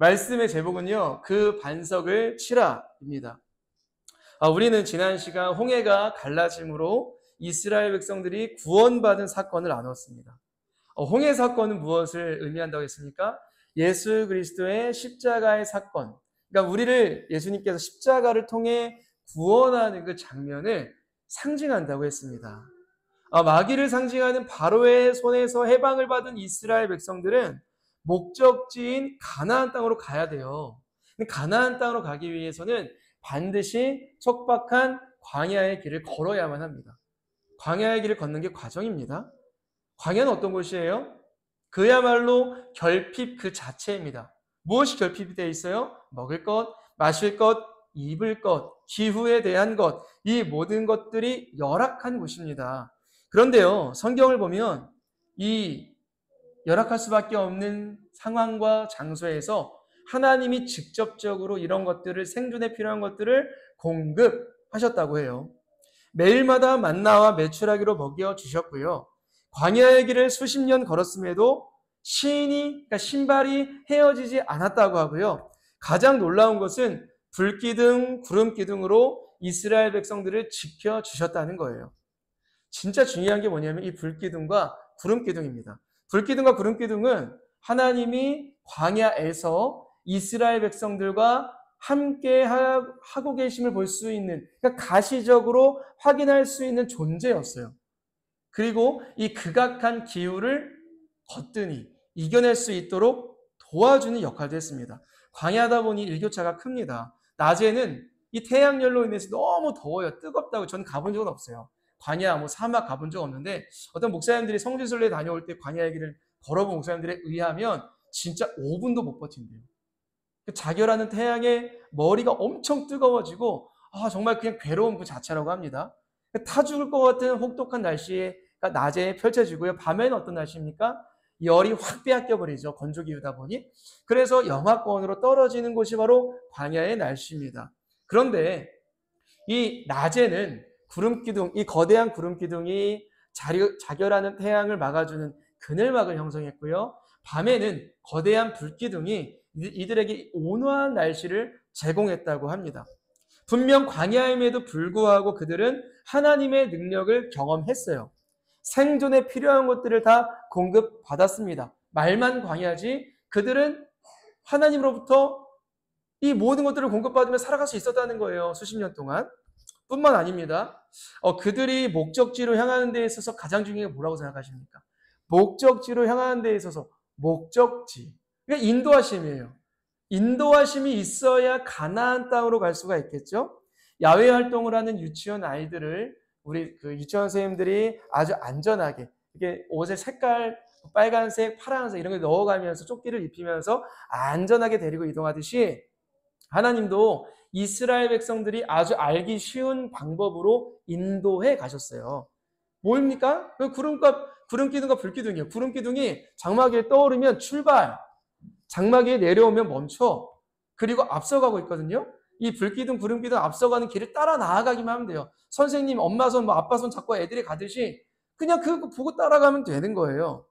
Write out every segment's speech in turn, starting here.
말씀의 제목은요, 그 반석을 치라입니다. 우리는 지난 시간 홍해가 갈라짐으로 이스라엘 백성들이 구원받은 사건을 나눴습니다. 홍해 사건은 무엇을 의미한다고 했습니까? 예수 그리스도의 십자가의 사건. 그러니까 우리를 예수님께서 십자가를 통해 구원하는 그 장면을 상징한다고 했습니다. 마귀를 상징하는 바로의 손에서 해방을 받은 이스라엘 백성들은 목적지인 가나안 땅으로 가야 돼요. 가나안 땅으로 가기 위해서는 반드시 척박한 광야의 길을 걸어야만 합니다. 광야의 길을 걷는 게 과정입니다. 광야는 어떤 곳이에요? 그야말로 결핍 그 자체입니다. 무엇이 결핍이 되어 있어요? 먹을 것, 마실 것, 입을 것, 기후에 대한 것, 이 모든 것들이 열악한 곳입니다. 그런데요, 성경을 보면 이 열악할 수밖에 없는 상황과 장소에서 하나님이 직접적으로 이런 것들을, 생존에 필요한 것들을 공급하셨다고 해요. 매일마다 만나와 메추라기로 먹여 주셨고요. 광야의 길을 수십 년 걸었음에도 그러니까 신발이 헤어지지 않았다고 하고요. 가장 놀라운 것은 불기둥, 구름기둥으로 이스라엘 백성들을 지켜주셨다는 거예요. 진짜 중요한 게 뭐냐면 이 불기둥과 구름기둥입니다. 불기둥과 구름기둥은 하나님이 광야에서 이스라엘 백성들과 함께 하고 계심을 볼 수 있는, 그러니까 가시적으로 확인할 수 있는 존재였어요. 그리고 이 극악한 기후를 거뜬히 이겨낼 수 있도록 도와주는 역할도 했습니다. 광야다 보니 일교차가 큽니다. 낮에는 이 태양열로 인해서 너무 더워요. 뜨겁다고. 저는 가본 적은 없어요. 광야, 사막 가본 적 없는데 어떤 목사님들이 성지순례 다녀올 때 광야의 길을 걸어본 목사님들에 의하면 진짜 5분도 못 버틴대요. 자결하는 태양에 머리가 엄청 뜨거워지고 정말 그냥 괴로운 그 자체라고 합니다. 타 죽을 것 같은 혹독한 날씨가 낮에 펼쳐지고요. 밤에는 어떤 날씨입니까? 열이 확 빼앗겨 버리죠. 건조기후다 보니. 그래서 영하권으로 떨어지는 곳이 바로 광야의 날씨입니다. 그런데 이 낮에는 구름기둥, 이 거대한 구름기둥이 자결하는 태양을 막아주는 그늘막을 형성했고요. 밤에는 거대한 불기둥이 이들에게 온화한 날씨를 제공했다고 합니다. 분명 광야임에도 불구하고 그들은 하나님의 능력을 경험했어요. 생존에 필요한 것들을 다 공급받았습니다. 말만 광야지 그들은 하나님으로부터 이 모든 것들을 공급받으며 살아갈 수 있었다는 거예요. 수십 년 동안. 뿐만 아닙니다. 그들이 목적지로 향하는 데 있어서 가장 중요한 게 뭐라고 생각하십니까? 목적지로 향하는 데 있어서 목적지. 그러니까 인도하심이에요. 인도하심이 있어야 가나안 땅으로 갈 수가 있겠죠? 야외 활동을 하는 유치원 아이들을 우리 그 유치원 선생님들이 아주 안전하게 이게 옷의 색깔 빨간색, 파란색 이런 걸 넣어가면서 조끼를 입히면서 안전하게 데리고 이동하듯이 하나님도 이스라엘 백성들이 아주 알기 쉬운 방법으로 인도해 가셨어요. 뭐입니까? 그 구름기둥과 불기둥이에요. 구름기둥이 장막에 떠오르면 출발, 장막에 내려오면 멈춰, 그리고 앞서가고 있거든요. 이 불기둥, 구름기둥 앞서가는 길을 따라 나아가기만 하면 돼요. 선생님, 엄마 손, 아빠 손 잡고 애들이 가듯이 그냥 그거 보고 따라가면 되는 거예요.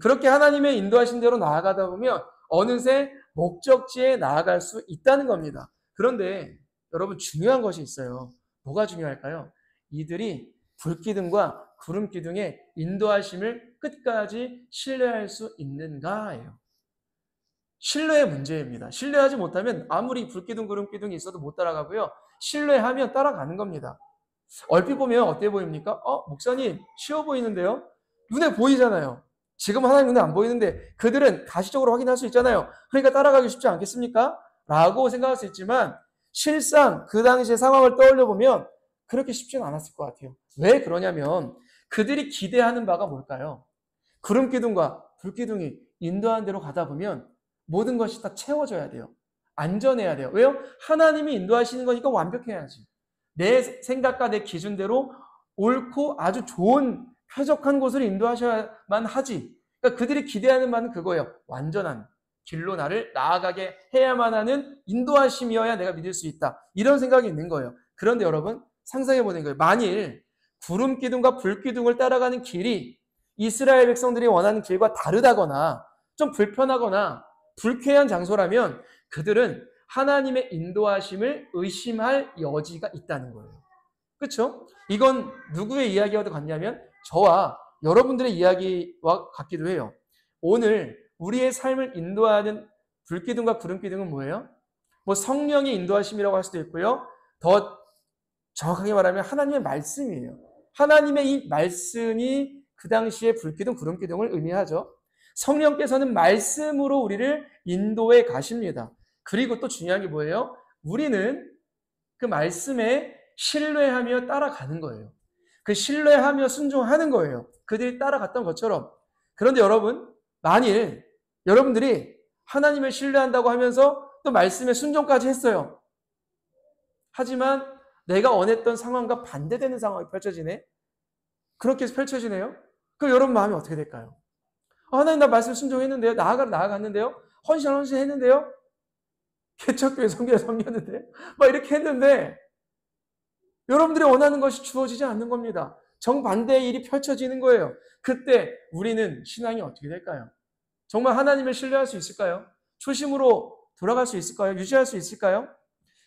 그렇게 하나님의 인도하신 대로 나아가다 보면 어느새 목적지에 나아갈 수 있다는 겁니다. 그런데 여러분 중요한 것이 있어요. 뭐가 중요할까요? 이들이 불기둥과 구름기둥의 인도하심을 끝까지 신뢰할 수 있는가예요. 신뢰의 문제입니다. 신뢰하지 못하면 아무리 불기둥, 구름기둥이 있어도 못 따라가고요. 신뢰하면 따라가는 겁니다. 얼핏 보면 어때 보입니까? 목사님 쉬워 보이는데요? 눈에 보이잖아요. 지금 하나님 눈에 안 보이는데 그들은 가시적으로 확인할 수 있잖아요. 그러니까 따라가기 쉽지 않겠습니까? 라고 생각할 수 있지만 실상 그 당시의 상황을 떠올려 보면 그렇게 쉽지는 않았을 것 같아요. 왜 그러냐면 그들이 기대하는 바가 뭘까요? 구름기둥과 불기둥이 인도하는 대로 가다 보면 모든 것이 다 채워져야 돼요. 안전해야 돼요. 왜요? 하나님이 인도하시는 거니까 완벽해야지. 내 생각과 내 기준대로 옳고 아주 좋은 쾌적한 곳을 인도하셔야만 하지. 그러니까 그들이 기대하는 바는 그거예요. 완전한 길로 나를 나아가게 해야만 하는 인도하심이어야 내가 믿을 수 있다. 이런 생각이 있는 거예요. 그런데 여러분 상상해 보는 거예요. 만일 구름기둥과 불기둥을 따라가는 길이 이스라엘 백성들이 원하는 길과 다르다거나 좀 불편하거나 불쾌한 장소라면 그들은 하나님의 인도하심을 의심할 여지가 있다는 거예요. 그렇죠? 이건 누구의 이야기와도 같냐면 저와 여러분들의 이야기와 같기도 해요. 오늘 우리의 삶을 인도하는 불기둥과 구름기둥은 뭐예요? 뭐 성령의 인도하심이라고 할 수도 있고요. 더 정확하게 말하면 하나님의 말씀이에요. 하나님의 이 말씀이 그 당시에 불기둥, 구름기둥을 의미하죠. 성령께서는 말씀으로 우리를 인도해 가십니다. 그리고 또 중요한 게 뭐예요? 우리는 그 말씀에 신뢰하며 따라가는 거예요. 그 신뢰하며 순종하는 거예요. 그들이 따라갔던 것처럼. 그런데 여러분, 만일 여러분들이 하나님을 신뢰한다고 하면서 또 말씀에 순종까지 했어요. 하지만 내가 원했던 상황과 반대되는 상황이 펼쳐지네? 그렇게 펼쳐지네요? 그럼 여러분 마음이 어떻게 될까요? 하나님 나 말씀 순종했는데요? 나아갔는데요? 헌신했는데요? 개척교회 섬겼는데요? 막 이렇게 했는데 여러분들이 원하는 것이 주어지지 않는 겁니다. 정반대의 일이 펼쳐지는 거예요. 그때 우리는 신앙이 어떻게 될까요? 정말 하나님을 신뢰할 수 있을까요? 초심으로 돌아갈 수 있을까요? 유지할 수 있을까요?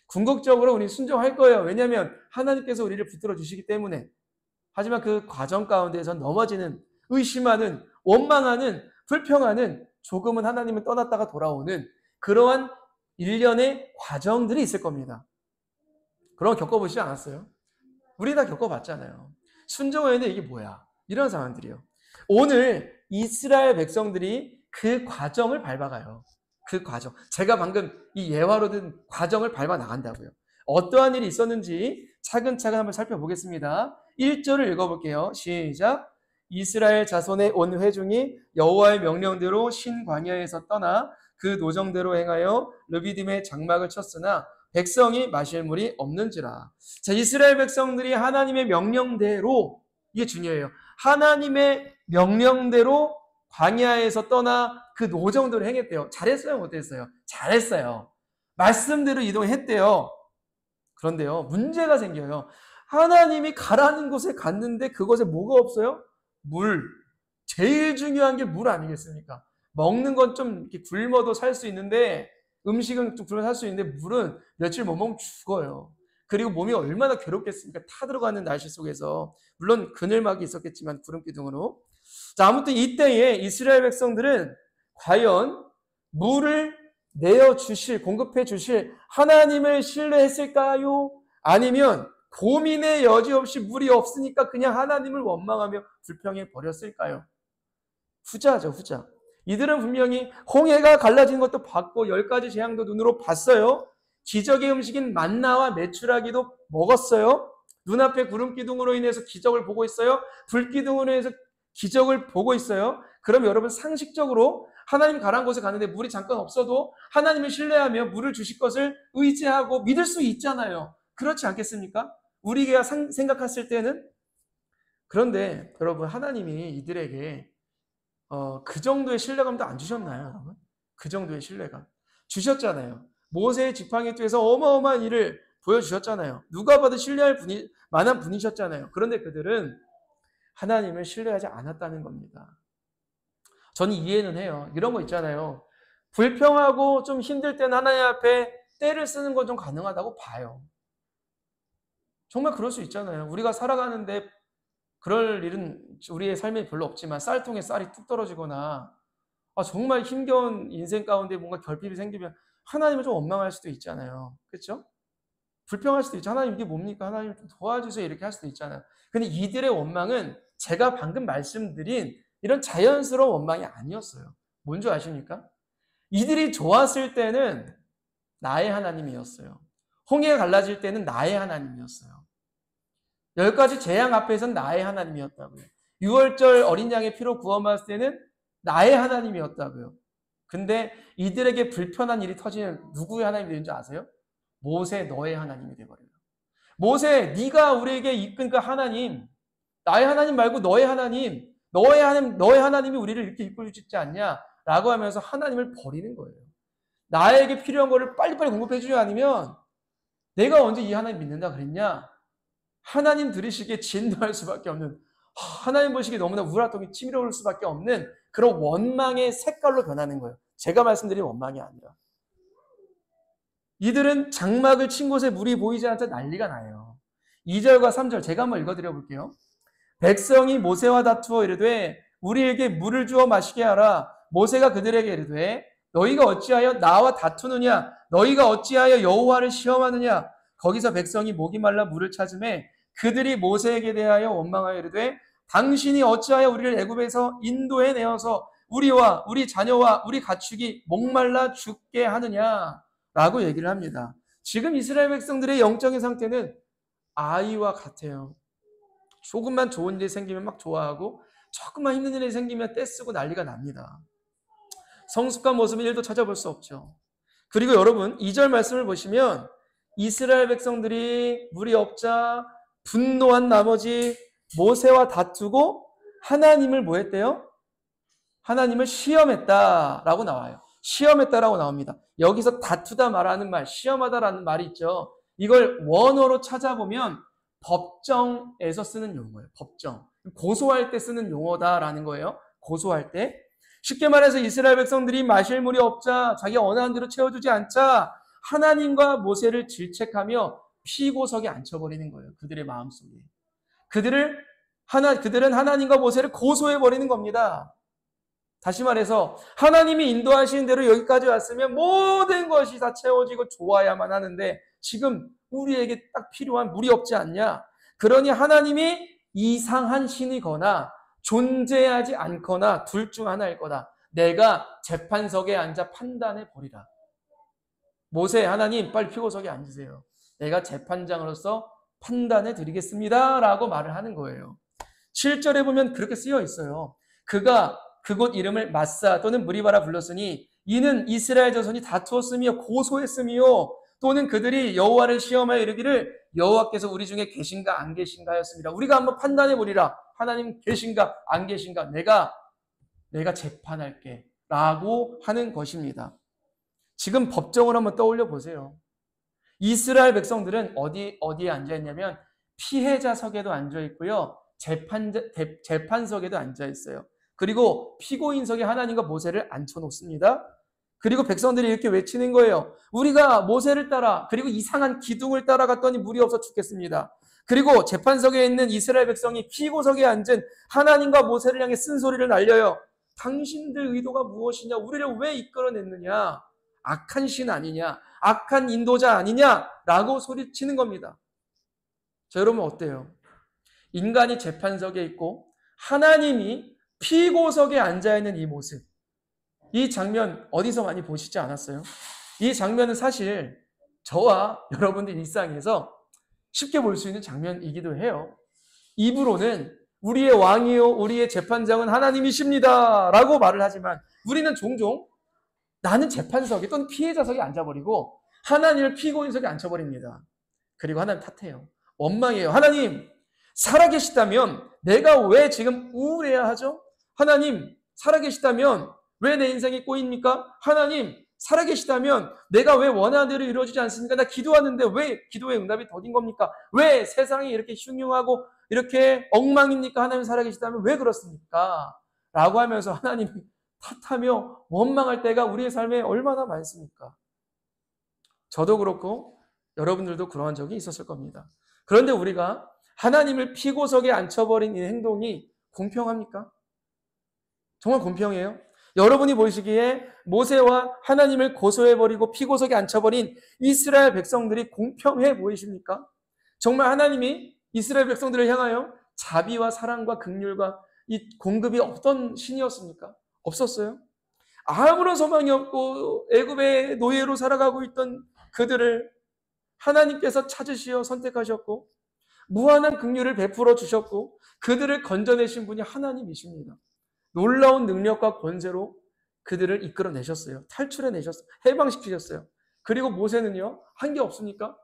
궁극적으로 우리 순종할 거예요. 왜냐하면 하나님께서 우리를 붙들어 주시기 때문에. 하지만 그 과정 가운데서 넘어지는, 의심하는, 원망하는, 불평하는, 조금은 하나님을 떠났다가 돌아오는 그러한 일련의 과정들이 있을 겁니다. 그런 거 겪어보시지 않았어요? 우리 다 겪어봤잖아요. 순종했는데 이게 뭐야? 이런 상황들이요. 오늘 이스라엘 백성들이 그 과정을 밟아가요. 그 과정. 제가 방금 이 예화로 든 과정을 밟아 나간다고요. 어떠한 일이 있었는지 차근차근 한번 살펴보겠습니다. 1절을 읽어볼게요. 시작. 이스라엘 자손의 온 회중이 여호와의 명령대로 신광야에서 떠나 그 노정대로 행하여 르비딤의 장막을 쳤으나 백성이 마실 물이 없는지라. 자, 이스라엘 백성들이 하나님의 명령대로, 이게 중요해요. 하나님의 명령대로 광야에서 떠나 그 노정대로 행했대요. 잘했어요? 못했어요? 잘했어요. 말씀대로 이동했대요. 그런데요, 문제가 생겨요. 하나님이 가라는 곳에 갔는데 그곳에 뭐가 없어요? 물. 제일 중요한 게 물 아니겠습니까? 먹는 건 좀 이렇게 굶어도 살 수 있는데, 음식은 좀 굶어 살 수 있는데 물은 며칠 못 먹으면 죽어요. 그리고 몸이 얼마나 괴롭겠습니까? 타들어가는 날씨 속에서. 물론 그늘막이 있었겠지만 구름기둥으로. 자, 아무튼 이때에 이스라엘 백성들은 과연 물을 내어주실, 공급해 주실 하나님을 신뢰했을까요? 아니면 고민의 여지 없이 물이 없으니까 그냥 하나님을 원망하며 불평해 버렸을까요? 후자죠, 후자. 이들은 분명히 홍해가 갈라진 것도 봤고 10가지 재앙도 눈으로 봤어요. 기적의 음식인 만나와 메추라기도 먹었어요. 눈앞에 구름기둥으로 인해서 기적을 보고 있어요. 불기둥으로 인해서 기적을 보고 있어요. 그럼 여러분 상식적으로 하나님 가라는 곳에 가는데 물이 잠깐 없어도 하나님을 신뢰하며 물을 주실 것을 의지하고 믿을 수 있잖아요. 그렇지 않겠습니까? 우리가 생각했을 때는. 그런데 여러분 하나님이 이들에게 그 정도의 신뢰감도 안 주셨나요, 여러분? 그 정도의 신뢰감 주셨잖아요. 모세의 지팡이 뒤에서 어마어마한 일을 보여주셨잖아요. 누가 봐도 신뢰할 만한 분이셨잖아요. 그런데 그들은 하나님을 신뢰하지 않았다는 겁니다. 저는 이해는 해요. 이런 거 있잖아요. 불평하고 좀 힘들 때는 하나님 앞에 때를 쓰는 건 좀 가능하다고 봐요. 정말 그럴 수 있잖아요. 우리가 살아가는데 그럴 일은 우리의 삶에 별로 없지만 쌀통에 쌀이 뚝 떨어지거나 정말 힘겨운 인생 가운데 뭔가 결핍이 생기면 하나님을 좀 원망할 수도 있잖아요. 그렇죠? 불평할 수도 있죠. 하나님 이게 뭡니까? 하나님 좀 도와주세요. 이렇게 할 수도 있잖아요. 근데 이들의 원망은 제가 방금 말씀드린 이런 자연스러운 원망이 아니었어요. 뭔지 아십니까? 이들이 좋았을 때는 나의 하나님이었어요. 홍해가 갈라질 때는 나의 하나님이었어요. 10가지 재앙 앞에서는 나의 하나님이었다고요. 6월절 어린 양의 피로 구원받을 때는 나의 하나님이었다고요. 근데 이들에게 불편한 일이 터지면 누구의 하나님이 되는 줄 아세요? 모세 너의 하나님이 되어버려요. 모세 네가 우리에게 이끈 그 하나님, 나의 하나님 말고 너의 하나님, 너의 하나님이 우리를 이렇게 이끌고 있지 않냐? 라고 하면서 하나님을 버리는 거예요. 나에게 필요한 거를 빨리빨리 공급해 주지 않으면 내가 언제 이 하나님 믿는다 그랬냐? 하나님 들으시기에 진노할 수밖에 없는, 하나님 보시기에 너무나 우라통이 치밀어 오를 수밖에 없는 그런 원망의 색깔로 변하는 거예요. 제가 말씀드린 원망이 아니라. 이들은 장막을 친 곳에 물이 보이지 않자 난리가 나요. 2절과 3절 제가 한번 읽어드려 볼게요. 백성이 모세와 다투어 이르되 우리에게 물을 주어 마시게 하라. 모세가 그들에게 이르되 너희가 어찌하여 나와 다투느냐? 너희가 어찌하여 여호와를 시험하느냐? 거기서 백성이 목이 말라 물을 찾으매 그들이 모세에게 대하여 원망하여 이르되 당신이 어찌하여 우리를 애굽에서 인도해 내어서 우리와 우리 자녀와 우리 가축이 목말라 죽게 하느냐? 라고 얘기를 합니다. 지금 이스라엘 백성들의 영적인 상태는 아이와 같아요. 조금만 좋은 일이 생기면 막 좋아하고 조금만 힘든 일이 생기면 떼쓰고 난리가 납니다. 성숙한 모습은 1도 찾아볼 수 없죠. 그리고 여러분 2절 말씀을 보시면 이스라엘 백성들이 물이 없자 분노한 나머지 모세와 다투고 하나님을 뭐 했대요? 하나님을 시험했다라고 나와요. 시험했다라고 나옵니다. 여기서 다투다 말하는 말, 시험하다라는 말이 있죠. 이걸 원어로 찾아보면 법정에서 쓰는 용어예요. 법정. 고소할 때 쓰는 용어다라는 거예요. 고소할 때. 쉽게 말해서 이스라엘 백성들이 마실 물이 없자 자기가 원하는 대로 채워주지 않자 하나님과 모세를 질책하며 피고석에 앉혀버리는 거예요. 그들의 마음속에. 그들은 하나님과 모세를 고소해버리는 겁니다. 다시 말해서 하나님이 인도하시는 대로 여기까지 왔으면 모든 것이 다 채워지고 좋아야만 하는데 지금 우리에게 딱 필요한 물이 없지 않냐? 그러니 하나님이 이상한 신이거나 존재하지 않거나 둘 중 하나일 거다. 내가 재판석에 앉아 판단해 버리라. 모세, 하나님 빨리 피고석에 앉으세요. 내가 재판장으로서 판단해 드리겠습니다. 라고 말을 하는 거예요. 7절에 보면 그렇게 쓰여 있어요. 그가 그곳 이름을 마사 또는 무리바라 불렀으니 이는 이스라엘 자손이 다투었으며 고소했으며 또는 그들이 여호와를 시험하여 이르기를 여호와께서 우리 중에 계신가 안 계신가 하였습니다. 우리가 한번 판단해 보리라. 하나님 계신가 안 계신가 내가 재판할게 라고 하는 것입니다. 지금 법정을 한번 떠올려 보세요. 이스라엘 백성들은 어디에 앉아 있냐면 피해자석에도 앉아 있고요. 재판석에도 앉아 있어요. 그리고 피고인석에 하나님과 모세를 앉혀놓습니다. 그리고 백성들이 이렇게 외치는 거예요. 우리가 모세를 따라 그리고 이상한 기둥을 따라갔더니 물이 없어 죽겠습니다. 그리고 재판석에 있는 이스라엘 백성이 피고석에 앉은 하나님과 모세를 향해 쓴소리를 날려요. 당신들 의도가 무엇이냐? 우리를 왜 이끌어냈느냐? 악한 신 아니냐? 악한 인도자 아니냐? 라고 소리치는 겁니다. 자, 여러분 어때요? 인간이 재판석에 있고 하나님이 피고석에 앉아있는 이 모습, 이 장면 어디서 많이 보시지 않았어요? 이 장면은 사실 저와 여러분들 일상에서 쉽게 볼 수 있는 장면이기도 해요. 입으로는 우리의 왕이요 우리의 재판장은 하나님이십니다 라고 말을 하지만 우리는 종종 나는 재판석에 또는 피해자석에 앉아버리고 하나님을 피고인석에 앉혀버립니다. 그리고 하나님 탓해요. 원망해요. 하나님 살아계시다면 내가 왜 지금 우울해야 하죠? 하나님 살아계시다면 왜 내 인생이 꼬입니까? 하나님 살아계시다면 내가 왜 원하는 대로 이루어지지 않습니까? 나 기도하는데 왜 기도의 응답이 더딘 겁니까? 왜 세상이 이렇게 흉흉하고 이렇게 엉망입니까? 하나님 살아계시다면 왜 그렇습니까? 라고 하면서 하나님 탓하며 원망할 때가 우리의 삶에 얼마나 많습니까? 저도 그렇고 여러분들도 그러한 적이 있었을 겁니다. 그런데 우리가 하나님을 피고석에 앉혀버린 이 행동이 공평합니까? 정말 공평해요? 여러분이 보시기에 모세와 하나님을 고소해버리고 피고석에 앉혀버린 이스라엘 백성들이 공평해 보이십니까? 정말 하나님이 이스라엘 백성들을 향하여 자비와 사랑과 긍휼과 이 공급이 어떤 신이었습니까? 없었어요. 아무런 소망이 없고 애굽의 노예로 살아가고 있던 그들을 하나님께서 찾으시어 선택하셨고 무한한 긍휼을 베풀어 주셨고 그들을 건져내신 분이 하나님이십니다. 놀라운 능력과 권세로 그들을 이끌어내셨어요. 탈출해내셨어요. 해방시키셨어요. 그리고 모세는요. 한 게 없습니까?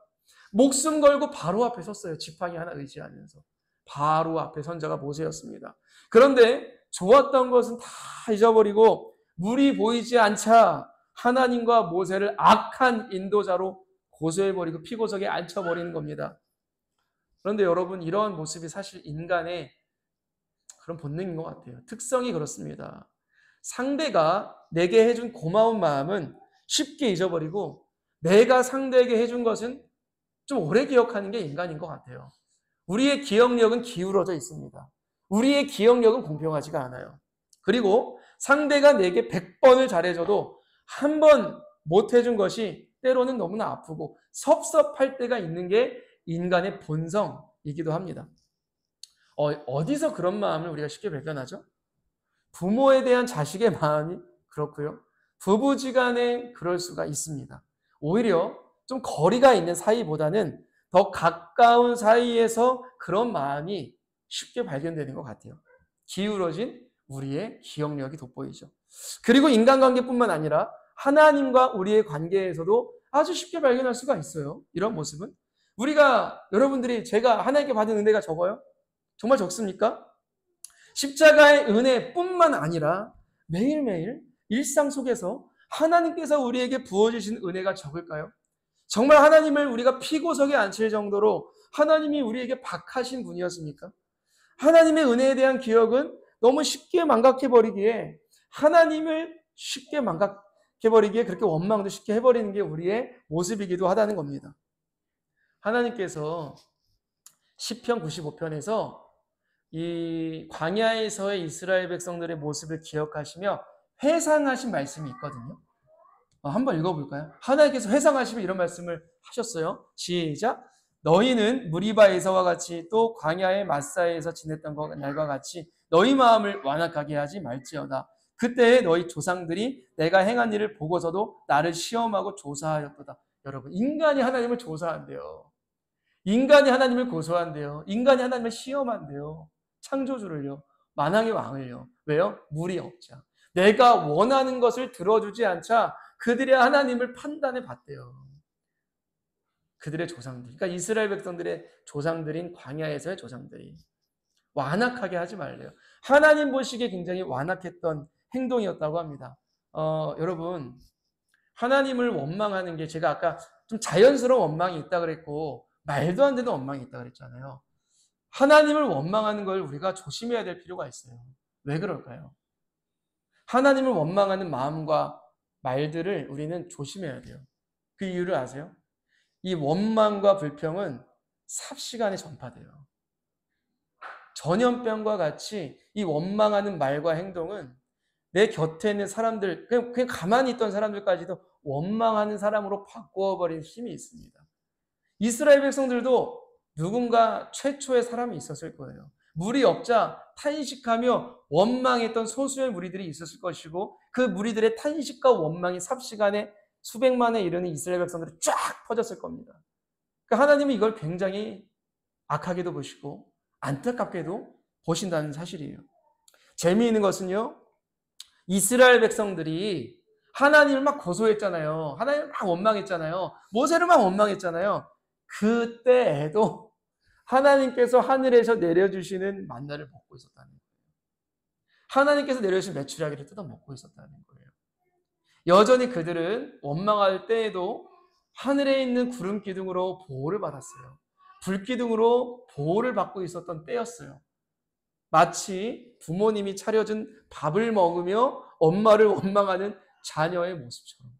목숨 걸고 바로 앞에 섰어요. 지팡이 하나 의지하면서. 바로 앞에 선 자가 모세였습니다. 그런데 좋았던 것은 다 잊어버리고 물이 보이지 않자 하나님과 모세를 악한 인도자로 고소해버리고 피고석에 앉혀버리는 겁니다. 그런데 여러분 이러한 모습이 사실 인간의 그런 본능인 것 같아요. 특성이 그렇습니다. 상대가 내게 해준 고마운 마음은 쉽게 잊어버리고 내가 상대에게 해준 것은 좀 오래 기억하는 게 인간인 것 같아요. 우리의 기억력은 기울어져 있습니다. 우리의 기억력은 공평하지가 않아요. 그리고 상대가 내게 100번을 잘해줘도 한 번 못해준 것이 때로는 너무나 아프고 섭섭할 때가 있는 게 인간의 본성이기도 합니다. 어디서 그런 마음을 우리가 쉽게 발견하죠? 부모에 대한 자식의 마음이 그렇고요. 부부지간에 그럴 수가 있습니다. 오히려 좀 거리가 있는 사이보다는 더 가까운 사이에서 그런 마음이 쉽게 발견되는 것 같아요. 기울어진 우리의 기억력이 돋보이죠. 그리고 인간관계뿐만 아니라 하나님과 우리의 관계에서도 아주 쉽게 발견할 수가 있어요. 이런 모습은. 여러분들이 제가 하나님께 받은 은혜가 적어요? 정말 적습니까? 십자가의 은혜뿐만 아니라 매일매일 일상 속에서 하나님께서 우리에게 부어주신 은혜가 적을까요? 정말 하나님을 우리가 피고석에 앉힐 정도로 하나님이 우리에게 박하신 분이었습니까? 하나님의 은혜에 대한 기억은 너무 쉽게 망각해버리기에 하나님을 쉽게 망각해버리기에 그렇게 원망도 쉽게 해버리는 게 우리의 모습이기도 하다는 겁니다. 하나님께서 시편 95편에서 이 광야에서의 이스라엘 백성들의 모습을 기억하시며 회상하신 말씀이 있거든요. 한번 읽어볼까요? 하나님께서 회상하시며 이런 말씀을 하셨어요. 시작. 너희는 무리바에서와 같이 또 광야의 마사에서 지냈던 날과 같이 너희 마음을 완악하게 하지 말지어다. 그때 너희 조상들이 내가 행한 일을 보고서도 나를 시험하고 조사하였도다. 여러분, 인간이 하나님을 조사한대요. 인간이 하나님을 고소한대요. 인간이 하나님을 시험한대요. 창조주를요. 만왕의 왕을요. 왜요? 물이 없자. 내가 원하는 것을 들어주지 않자 그들의 하나님을 판단해 봤대요. 그들의 조상들. 그러니까 이스라엘 백성들의 조상들인 광야에서의 조상들이. 완악하게 하지 말래요. 하나님 보시기에 굉장히 완악했던 행동이었다고 합니다. 여러분, 하나님을 원망하는 게 제가 아까 좀 자연스러운 원망이 있다 그랬고 말도 안 되는 원망이 있다 그랬잖아요. 하나님을 원망하는 걸 우리가 조심해야 될 필요가 있어요. 왜 그럴까요? 하나님을 원망하는 마음과 말들을 우리는 조심해야 돼요. 그 이유를 아세요? 이 원망과 불평은 삽시간에 전파돼요. 전염병과 같이 이 원망하는 말과 행동은 내 곁에 있는 사람들, 그냥 가만히 있던 사람들까지도 원망하는 사람으로 바꾸어버린 힘이 있습니다. 이스라엘 백성들도 누군가 최초의 사람이 있었을 거예요. 물이 없자 탄식하며 원망했던 소수의 무리들이 있었을 것이고 그 무리들의 탄식과 원망이 삽시간에 수백만에 이르는 이스라엘 백성들이 쫙 퍼졌을 겁니다. 그러니까 하나님은 이걸 굉장히 악하게도 보시고 안타깝게도 보신다는 사실이에요. 재미있는 것은요. 이스라엘 백성들이 하나님을 막 고소했잖아요. 하나님을 막 원망했잖아요. 모세를 막 원망했잖아요. 그때에도 하나님께서 하늘에서 내려주시는 만나를 먹고 있었다는 거예요. 하나님께서 내려주신 메추라기를 뜯어 먹고 있었다는 거예요. 여전히 그들은 원망할 때에도 하늘에 있는 구름 기둥으로 보호를 받았어요. 불 기둥으로 보호를 받고 있었던 때였어요. 마치 부모님이 차려준 밥을 먹으며 엄마를 원망하는 자녀의 모습처럼.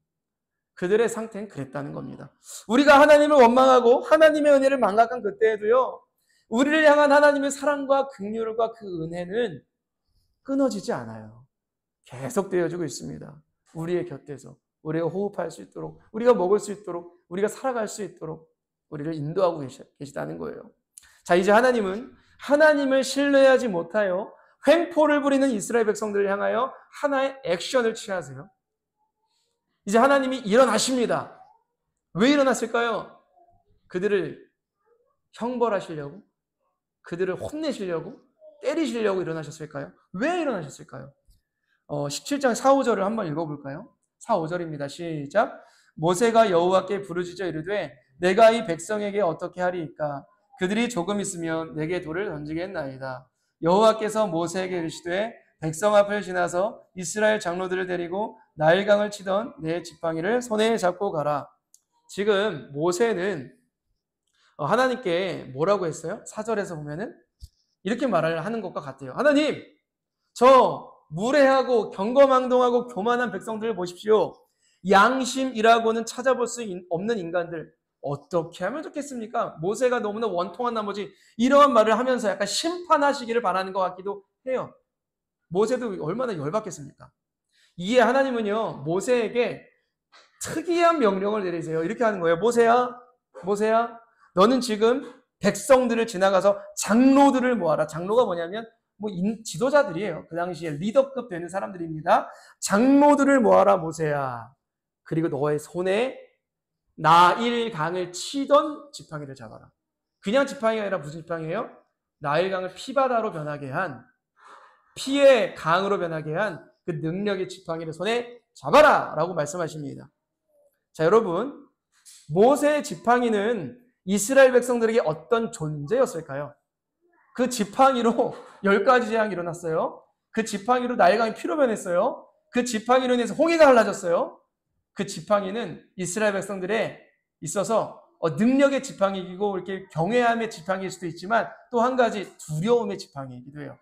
그들의 상태는 그랬다는 겁니다. 우리가 하나님을 원망하고 하나님의 은혜를 망각한 그때에도요. 우리를 향한 하나님의 사랑과 긍휼과 그 은혜는 끊어지지 않아요. 계속 되어주고 있습니다. 우리의 곁에서 우리가 호흡할 수 있도록 우리가 먹을 수 있도록 우리가 살아갈 수 있도록 우리를 인도하고 계시다는 거예요. 자, 이제 하나님은 하나님을 신뢰하지 못하여 횡포를 부리는 이스라엘 백성들을 향하여 하나의 액션을 취하세요. 이제 하나님이 일어나십니다. 왜 일어났을까요? 그들을 형벌하시려고? 그들을 혼내시려고? 때리시려고 일어나셨을까요? 왜 일어나셨을까요? 17장 4, 5절을 한번 읽어볼까요? 4, 5절입니다. 시작. 모세가 여호와께 부르짖어 이르되 내가 이 백성에게 어떻게 하리이까? 그들이 조금 있으면 내게 돌을 던지겠나이다. 여호와께서 모세에게 이르시되 백성 앞을 지나서 이스라엘 장로들을 데리고 나일강을 치던 내 지팡이를 손에 잡고 가라. 지금 모세는 하나님께 뭐라고 했어요? 4절에서 보면은 이렇게 말을 하는 것과 같아요. 하나님, 저 무례하고 경거망동하고 교만한 백성들을 보십시오. 양심이라고는 찾아볼 수 없는 인간들 어떻게 하면 좋겠습니까? 모세가 너무나 원통한 나머지 이러한 말을 하면서 약간 심판하시기를 바라는 것 같기도 해요. 모세도 얼마나 열받겠습니까? 이에 하나님은요, 모세에게 특이한 명령을 내리세요. 이렇게 하는 거예요. 모세야, 너는 지금 백성들을 지나가서 장로들을 모아라. 장로가 뭐냐면 지도자들이에요. 그 당시에 리더급 되는 사람들입니다. 장로들을 모아라, 모세야. 그리고 너의 손에 나일강을 치던 지팡이를 잡아라. 그냥 지팡이가 아니라 무슨 지팡이에요? 나일강을 피바다로 변하게 한, 피의 강으로 변하게 한 그 능력의 지팡이를 손에 잡아라 라고 말씀하십니다. 자, 여러분, 모세의 지팡이는 이스라엘 백성들에게 어떤 존재였을까요? 그 지팡이로 10가지 재앙이 일어났어요. 그 지팡이로 나일강이 피로 변했어요. 그 지팡이로 인해서 홍해가 갈라졌어요. 그 지팡이는 이스라엘 백성들에 있어서 능력의 지팡이이고 이렇게 경외함의 지팡이일 수도 있지만 또 한 가지 두려움의 지팡이이기도 해요.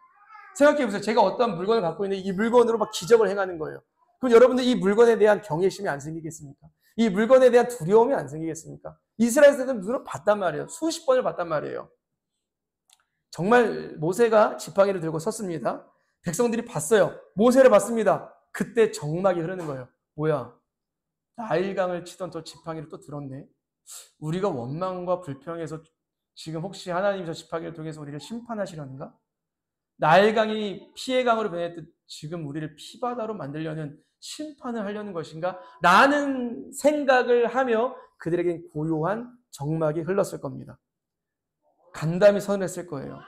생각해보세요. 제가 어떤 물건을 갖고 있는데 이 물건으로 막 기적을 행하는 거예요. 그럼 여러분들 이 물건에 대한 경외심이 안 생기겠습니까? 이 물건에 대한 두려움이 안 생기겠습니까? 이스라엘 사람들은 눈으로 봤단 말이에요. 수십 번을 봤단 말이에요. 정말 모세가 지팡이를 들고 섰습니다. 백성들이 봤어요. 모세를 봤습니다. 그때 정막이 흐르는 거예요. 뭐야? 나일강을 치던 저 지팡이를 또 들었네. 우리가 원망과 불평해서 지금 혹시 하나님이 저 지팡이를 통해서 우리를 심판하시려는가? 나일강이 피의 강으로 변했듯 지금 우리를 피바다로 만들려는 심판을 하려는 것인가? 라는 생각을 하며 그들에겐 고요한 정막이 흘렀을 겁니다. 간담이 서늘했을 거예요.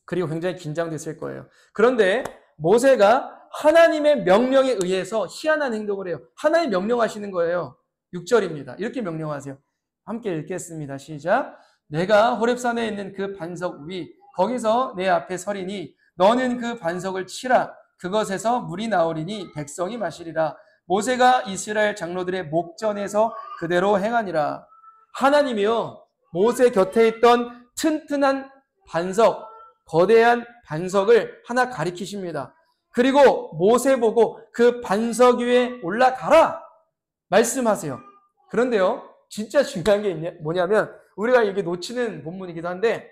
그리고 굉장히 긴장됐을 거예요. 그런데 모세가 하나님의 명령에 의해서 희한한 행동을 해요. 하나님 명령하시는 거예요. 6절입니다. 이렇게 명령하세요. 함께 읽겠습니다. 시작. 내가 호렙산에 있는 그 반석 위 거기서 내 앞에 서리니 너는 그 반석을 치라. 그것에서 물이 나오리니 백성이 마시리라. 모세가 이스라엘 장로들의 목전에서 그대로 행하니라. 하나님이요, 모세 곁에 있던 튼튼한 반석, 거대한 반석을 하나 가리키십니다. 그리고 모세 보고 그 반석 위에 올라가라 말씀하세요. 그런데요, 진짜 중요한 게 뭐냐면 우리가 이게 놓치는 본문이기도 한데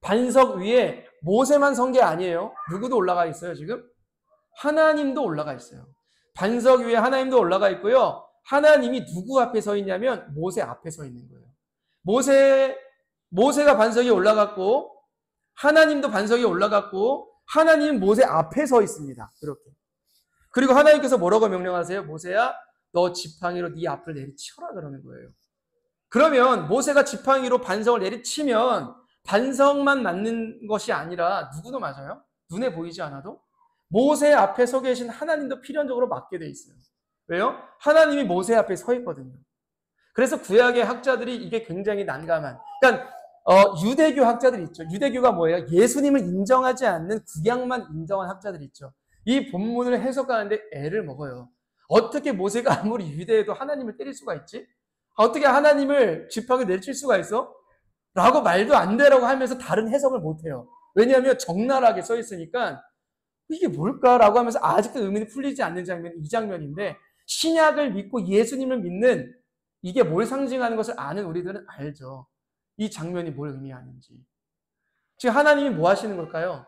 반석 위에 모세만 선 게 아니에요. 누구도 올라가 있어요, 지금? 하나님도 올라가 있어요. 반석 위에 하나님도 올라가 있고요. 하나님이 누구 앞에 서 있냐면 모세 앞에 서 있는 거예요. 모세가 반석에 올라갔고 하나님도 반석에 올라갔고 하나님은 모세 앞에 서 있습니다. 이렇게. 그리고 하나님께서 뭐라고 명령하세요? 모세야, 너 지팡이로 네 앞을 내리치라 그러는 거예요. 그러면 모세가 지팡이로 반석을 내리치면 반석만 맞는 것이 아니라 누구도 맞아요? 눈에 보이지 않아도? 모세 앞에 서 계신 하나님도 필연적으로 맞게 돼 있어요. 왜요? 하나님이 모세 앞에 서 있거든요. 그래서 구약의 학자들이 이게 굉장히 난감한, 그러니까 유대교 학자들이 있죠. 유대교가 뭐예요? 예수님을 인정하지 않는 구약만 인정한 학자들이 있죠. 이 본문을 해석하는데 애를 먹어요. 어떻게 모세가 아무리 유대해도 하나님을 때릴 수가 있지? 어떻게 하나님을 지팡이 내칠 수가 있어? 라고 말도 안 되라고 하면서 다른 해석을 못해요. 왜냐하면 적나라하게 써 있으니까 이게 뭘까라고 하면서 아직도 의문이 풀리지 않는 장면이 이 장면인데, 신약을 믿고 예수님을 믿는 이게 뭘 상징하는 것을 아는 우리들은 알죠. 이 장면이 뭘 의미하는지. 지금 하나님이 뭐 하시는 걸까요?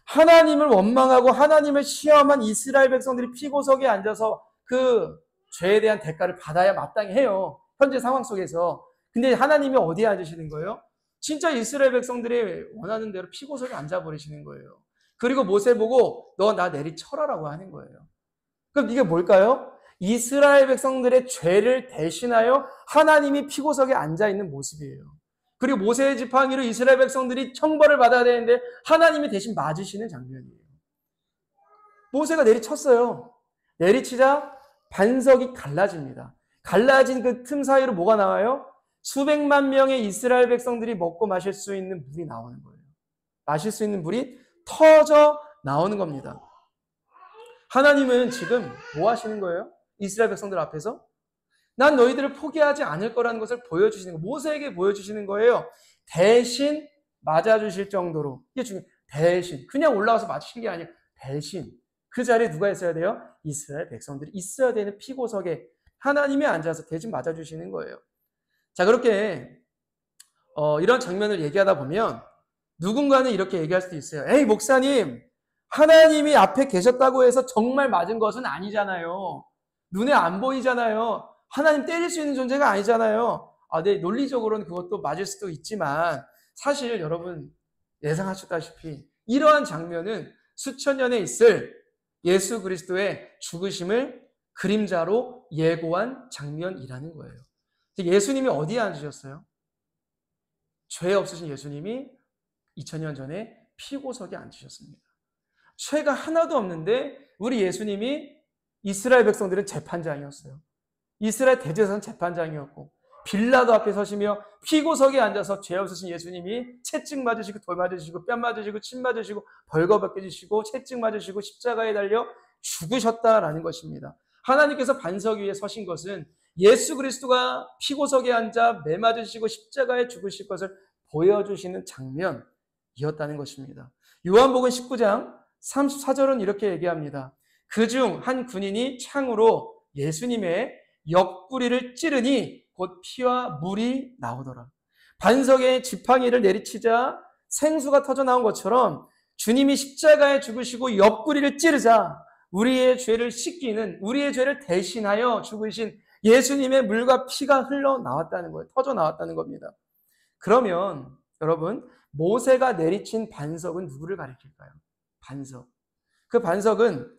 하나님을 원망하고 하나님을 시험한 이스라엘 백성들이 피고석에 앉아서 그 죄에 대한 대가를 받아야 마땅히 해요. 현재 상황 속에서. 근데 하나님이 어디에 앉으시는 거예요? 진짜 이스라엘 백성들이 원하는 대로 피고석에 앉아버리시는 거예요. 그리고 모세 보고 너 나 내리쳐라라고 하는 거예요. 그럼 이게 뭘까요? 이스라엘 백성들의 죄를 대신하여 하나님이 피고석에 앉아있는 모습이에요. 그리고 모세의 지팡이로 이스라엘 백성들이 형벌을 받아야 되는데 하나님이 대신 맞으시는 장면이에요. 모세가 내리쳤어요. 내리치자 반석이 갈라집니다. 갈라진 그 틈 사이로 뭐가 나와요? 수백만 명의 이스라엘 백성들이 먹고 마실 수 있는 물이 나오는 거예요. 마실 수 있는 물이 터져 나오는 겁니다. 하나님은 지금 뭐 하시는 거예요? 이스라엘 백성들 앞에서? 난 너희들을 포기하지 않을 거라는 것을 보여주시는 거예요. 모세에게 보여주시는 거예요. 대신 맞아주실 정도로. 이게 중요해요. 대신. 그냥 올라가서 맞으신 게 아니에요. 배신. 그 자리에 누가 있어야 돼요? 이스라엘 백성들이 있어야 되는 피고석에 하나님이 앉아서 대신 맞아주시는 거예요. 자, 그렇게 이런 장면을 얘기하다 보면 누군가는 이렇게 얘기할 수도 있어요. 에이, 목사님, 하나님이 앞에 계셨다고 해서 정말 맞은 것은 아니잖아요. 눈에 안 보이잖아요. 하나님 때릴 수 있는 존재가 아니잖아요. 네, 논리적으로는 그것도 맞을 수도 있지만 사실 여러분 예상하셨다시피 이러한 장면은 수천 년에 있을 예수 그리스도의 죽으심을 그림자로 예고한 장면이라는 거예요. 예수님이 어디에 앉으셨어요? 죄 없으신 예수님이 2000년 전에 피고석에 앉으셨습니다. 죄가 하나도 없는데 우리 예수님이 이스라엘 백성들은 재판장이었어요. 이스라엘 대제사장 재판장이었고 빌라도 앞에 서시며 피고석에 앉아서 죄 없으신 예수님이 채찍 맞으시고 돌 맞으시고 뺨 맞으시고 침 맞으시고 벌거벗겨지시고 채찍 맞으시고 십자가에 달려 죽으셨다라는 것입니다. 하나님께서 반석 위에 서신 것은 예수 그리스도가 피고석에 앉아 매 맞으시고 십자가에 죽으실 것을 보여주시는 장면이었다는 것입니다. 요한복음 19장 34절은 이렇게 얘기합니다. 그중 한 군인이 창으로 예수님의 옆구리를 찌르니 곧 피와 물이 나오더라. 반석에 지팡이를 내리치자 생수가 터져 나온 것처럼 주님이 십자가에 죽으시고 옆구리를 찌르자 우리의 죄를 씻기는, 우리의 죄를 대신하여 죽으신 예수님의 물과 피가 흘러나왔다는 거예요. 터져 나왔다는 겁니다. 그러면 여러분, 모세가 내리친 반석은 누구를 가리킬까요? 반석. 그 반석은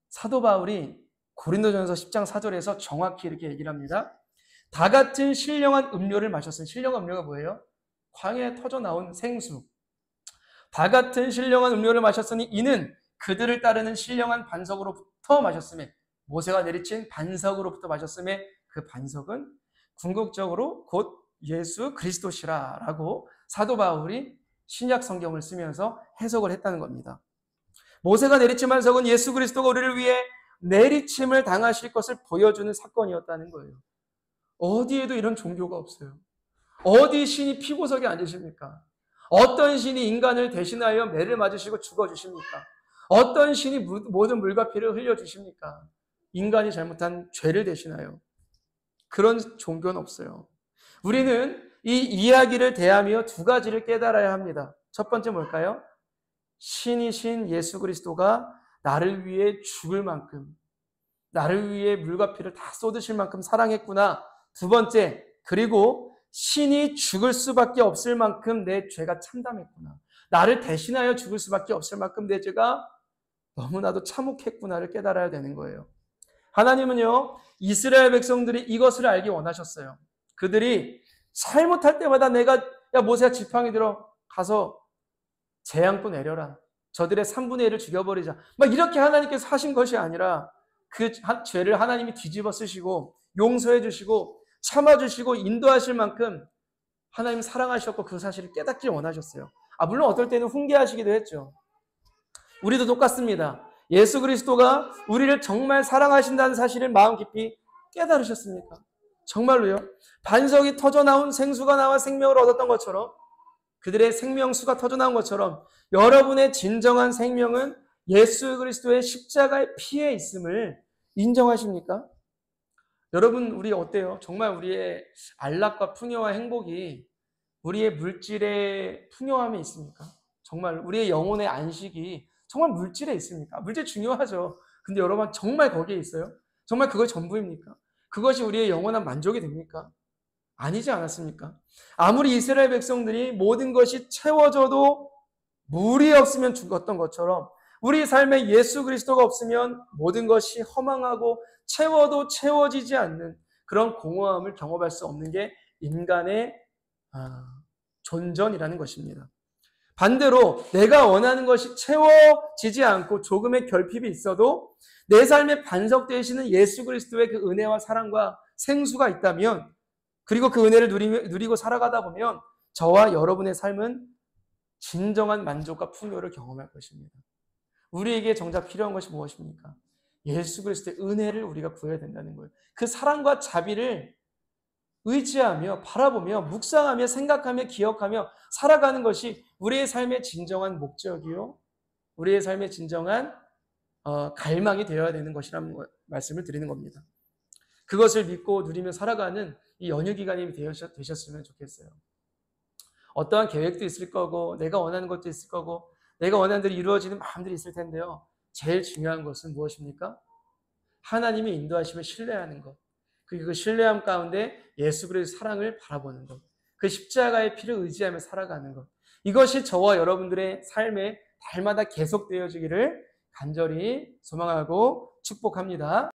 사도 바울이 고린도전서 10장 4절에서 정확히 이렇게 얘기를 합니다. 다 같은 신령한 음료를 마셨으니, 신령한 음료가 뭐예요? 광야에 터져 나온 생수. 다 같은 신령한 음료를 마셨으니 이는 그들을 따르는 신령한 반석으로부터 마셨음에, 모세가 내리친 반석으로부터 마셨음에 그 반석은 궁극적으로 곧 예수 그리스도시라라고 사도 바울이 신약 성경을 쓰면서 해석을 했다는 겁니다. 모세가 내리친 반석은 예수 그리스도가 우리를 위해 내리침을 당하실 것을 보여주는 사건이었다는 거예요. 어디에도 이런 종교가 없어요. 어디 신이 피고석에 앉으십니까? 어떤 신이 인간을 대신하여 매를 맞으시고 죽어주십니까? 어떤 신이 모든 물과 피를 흘려주십니까? 인간이 잘못한 죄를 대신하여. 그런 종교는 없어요. 우리는 이 이야기를 대하며 두 가지를 깨달아야 합니다. 첫 번째 뭘까요? 신이신 예수 그리스도가 나를 위해 죽을 만큼, 나를 위해 물과 피를 다 쏟으실 만큼 사랑했구나. 두 번째, 그리고 신이 죽을 수밖에 없을 만큼 내 죄가 참담했구나. 나를 대신하여 죽을 수밖에 없을 만큼 내 죄가 너무나도 참혹했구나를 깨달아야 되는 거예요. 하나님은요, 이스라엘 백성들이 이것을 알기 원하셨어요. 그들이 잘못할 때마다 내가, 야, 모세야 지팡이 들어 가서 재앙도 내려라. 저들의 3분의 1을 죽여버리자. 막 이렇게 하나님께서 하신 것이 아니라 그 죄를 하나님이 뒤집어 쓰시고 용서해 주시고 참아 주시고 인도하실 만큼 하나님 사랑하셨고 그 사실을 깨닫길 원하셨어요. 물론 어떨 때는 훈계하시기도 했죠. 우리도 똑같습니다. 예수 그리스도가 우리를 정말 사랑하신다는 사실을 마음 깊이 깨달으셨습니까? 정말로요. 반석이 터져 나온 생수가 나와 생명을 얻었던 것처럼, 그들의 생명수가 터져 나온 것처럼 여러분의 진정한 생명은 예수 그리스도의 십자가의 피에 있음을 인정하십니까? 여러분, 우리 어때요? 정말 우리의 안락과 풍요와 행복이 우리의 물질의 풍요함에 있습니까? 정말 우리의 영혼의 안식이 정말 물질에 있습니까? 물질 중요하죠. 근데 여러분, 정말 거기에 있어요? 정말 그걸 전부입니까? 그것이 우리의 영원한 만족이 됩니까? 아니지 않았습니까? 아무리 이스라엘 백성들이 모든 것이 채워져도 물이 없으면 죽었던 것처럼 우리 삶에 예수 그리스도가 없으면 모든 것이 허망하고 채워도 채워지지 않는 그런 공허함을 경험할 수 없는 게 인간의 존전이라는 것입니다. 반대로 내가 원하는 것이 채워지지 않고 조금의 결핍이 있어도 내 삶의 반석 되시는 예수 그리스도의 그 은혜와 사랑과 생수가 있다면, 그리고 그 은혜를 누리고 살아가다 보면 저와 여러분의 삶은 진정한 만족과 풍요를 경험할 것입니다. 우리에게 정작 필요한 것이 무엇입니까? 예수 그리스도의 은혜를 우리가 구해야 된다는 거예요. 그 사랑과 자비를 의지하며 바라보며 묵상하며 생각하며 기억하며 살아가는 것이 우리의 삶의 진정한 목적이요, 우리의 삶의 진정한 갈망이 되어야 되는 것이라는 말씀을 드리는 겁니다. 그것을 믿고 누리며 살아가는 이 연휴 기간이 되셨으면 좋겠어요. 어떠한 계획도 있을 거고 내가 원하는 것도 있을 거고 내가 원하는 대로 이루어지는 마음들이 있을 텐데요. 제일 중요한 것은 무엇입니까? 하나님의 인도하심을 신뢰하는 것. 그리고 그 신뢰함 가운데 예수 그리스도의 사랑을 바라보는 것. 그 십자가의 피를 의지하며 살아가는 것. 이것이 저와 여러분들의 삶에 달마다 계속되어지기를 간절히 소망하고 축복합니다.